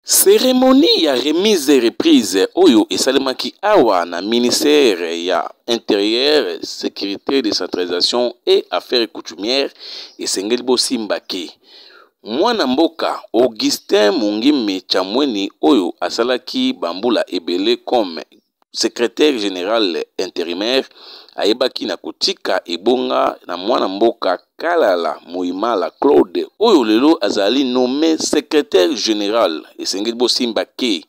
Cérémonie ya remise et reprise oyo esalemaki awa na ministère ya intérieur, sécurité, décentralisation et affaires coutumières esengeli bosimba ke mwana mboka Augustin Mungime Chamweni oyo asalaki bambula ebele comme secrétaire général intérimaire ayebaki na kotika ebonga na mwana mboka Kalala Muimala Claude oyo lelo azali nommé secrétaire général esengeli bosimba ke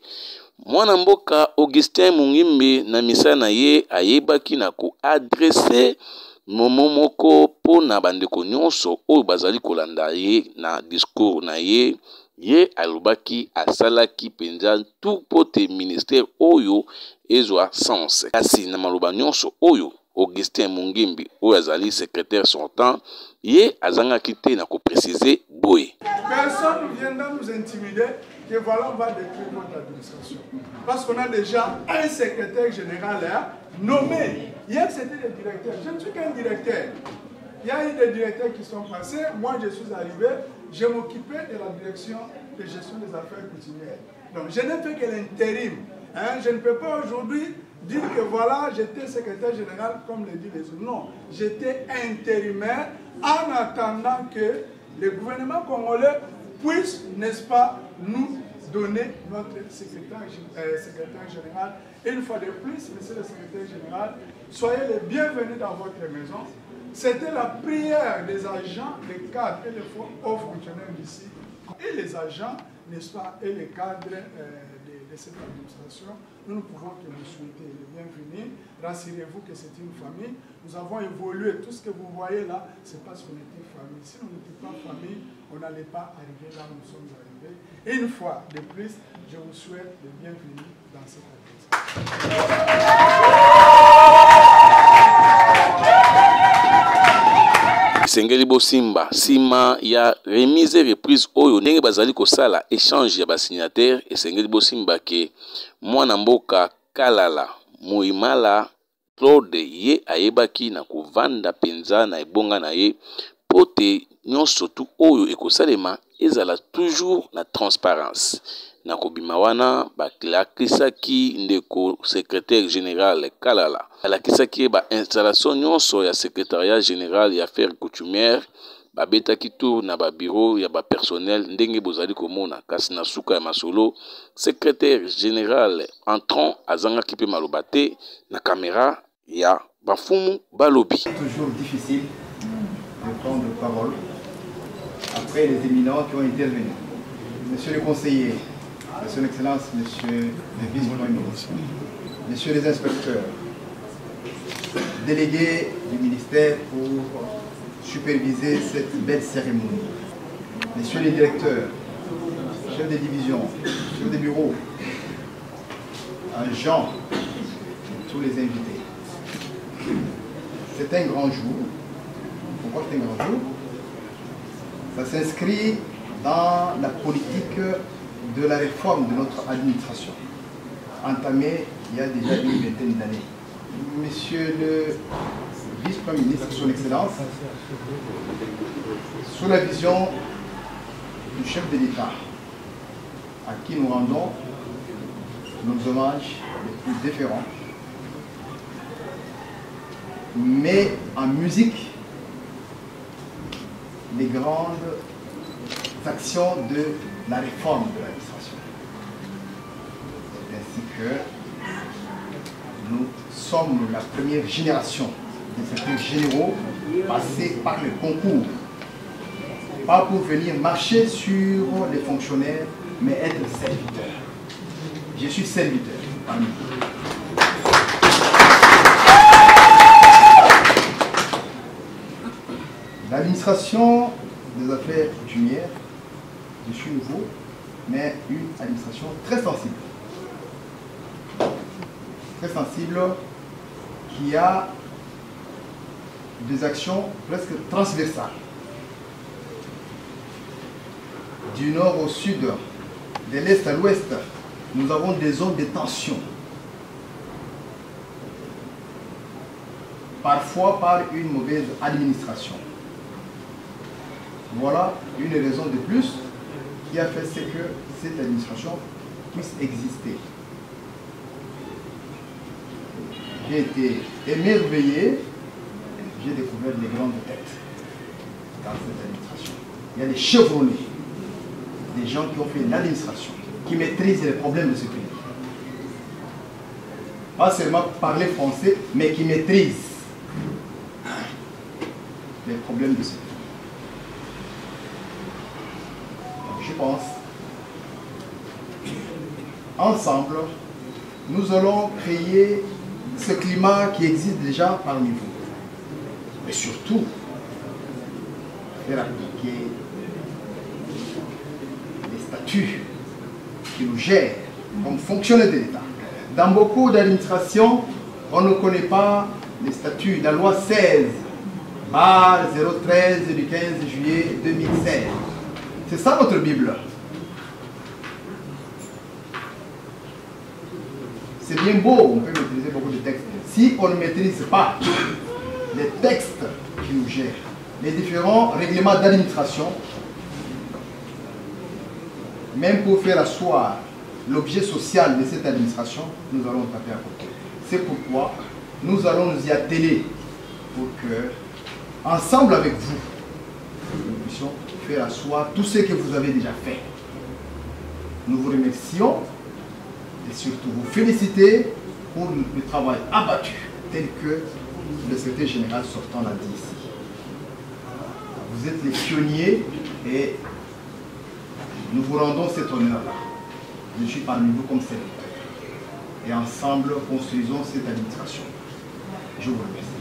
mwana mboka Augustin Mungime na misala na ye ayebaki na koadresse momo moko po na bandeko nyonso oyo bazali kolanda ye na discours na ye alobaki asalaki penza tout pote ministère oyo ezwa sens kasi na maloba nyonso oyo Augustin Mungimbi oyo azali secrétaire sortant ye azangaki te na préciser boye. Personne ne viendra nous intimider que voilà on va détruire notre administration. Parce qu'on a déjà un secrétaire général là, nommé. Hier c'était le directeur. Je ne suis qu'un directeur. Il y a eu des directeurs qui sont passés. Moi je suis arrivé. Je m'occupais de la direction de gestion des affaires coutumières. Donc je n'ai fait que l'intérim. Hein? Je ne peux pas aujourd'hui dire que voilà, j'étais secrétaire général comme le dit les autres. Non, j'étais intérimaire en attendant que le gouvernement congolais puisse, n'est-ce pas, nous donner notre secrétaire général. Une fois de plus, monsieur le secrétaire général, soyez les bienvenus dans votre maison. C'était la prière des agents, les cadres et les hauts fonctionnaires d'ici, et les agents, n'est-ce pas, et les cadres de cette administration. Nous ne pouvons que vous souhaiter le bienvenu. Rassurez-vous que c'est une famille. Nous avons évolué. Tout ce que vous voyez là, c'est parce qu'on était famille. Si on n'était pas famille, on n'allait pas arriver là où nous sommes arrivés. Et une fois de plus, je vous souhaite le bienvenu dans cette administration. Sengeli bosimba sima ya remise reprise oyo ndenge bazali kosala échange ya basignataire esengeli bosimba ke mwana mboka Kalala Muimala Claude ye ayebaki na kovanda penza na ebonga na ye pote nyonso tu oyo ekosalema ezala toujours na transparence na kobima wana bakilakisaki ndeko secrétaire général Kalala alakisaki ba installation nyonso ya secrétariat général ya affaires coutumières babetaki tour na ba bureau ya ba personnel ndenge bozali komona kasi na suka ya masolo secrétaire général entrant azangaki pe maloba te na caméra ya bafumu balobi. Toujours difficile de prendre parole après les éminents qui ont intervenu. Monsieur le conseiller, Son Excellence, Monsieur le vice-premier ministre, Messieurs les inspecteurs, délégués du ministère pour superviser cette belle cérémonie, Messieurs les directeurs, chefs de division, chefs de bureau, agents, et tous les invités. C'est un grand jour. Pourquoi c'est un grand jour? Ça s'inscrit dans la politique de la réforme de notre administration, entamée il y a déjà une vingtaine d'années. Monsieur le vice-premier ministre, Son Excellence, sous la vision du chef de l'État, à qui nous rendons nos hommages les plus déférents, mais en musique les grandes actions de la réforme de l'administration. C'est ainsi que nous sommes la première génération de secrétaires généraux passés par le concours. Pas pour venir marcher sur les fonctionnaires, mais être serviteur. Je suis serviteur parmi vous. L'administration des affaires coutumières, je suis nouveau, mais une administration très sensible. Très sensible, qui a des actions presque transversales. Du nord au sud, de l'est à l'ouest, nous avons des zones de tension. Parfois par une mauvaise administration. Voilà une raison de plus qui a fait, c'est que cette administration puisse exister. J'ai été émerveillé, j'ai découvert des grandes têtes dans cette administration. Il y a des chevronnés, des gens qui ont fait l'administration, qui maîtrisent les problèmes de ce pays. Pas seulement parler français, mais qui maîtrisent les problèmes de ce pays. Donc, je pense, ensemble, nous allons créer ce climat qui existe déjà parmi vous. Mais surtout, faire appliquer les statuts qui nous gèrent comme fonctionnaires de l'État. Dans beaucoup d'administrations, on ne connaît pas les statuts. La loi 16, bar 013 du 15 juillet 2016. C'est ça notre Bible. C'est bien beau, on peut maîtriser beaucoup de textes. Si on ne maîtrise pas les textes qui nous gèrent, les différents règlements d'administration, même pour faire asseoir l'objet social de cette administration, nous allons taper à côté. C'est pourquoi nous allons nous y atteler pour que, ensemble avec vous, nous puissions faire asseoir tout ce que vous avez déjà fait. Nous vous remercions et surtout vous féliciter pour le travail abattu tel que le secrétaire général sortant l'a dit ici. Vous êtes les pionniers et nous vous rendons cet honneur-là. Je suis parmi vous comme sénateur. Et ensemble, construisons cette administration. Je vous remercie.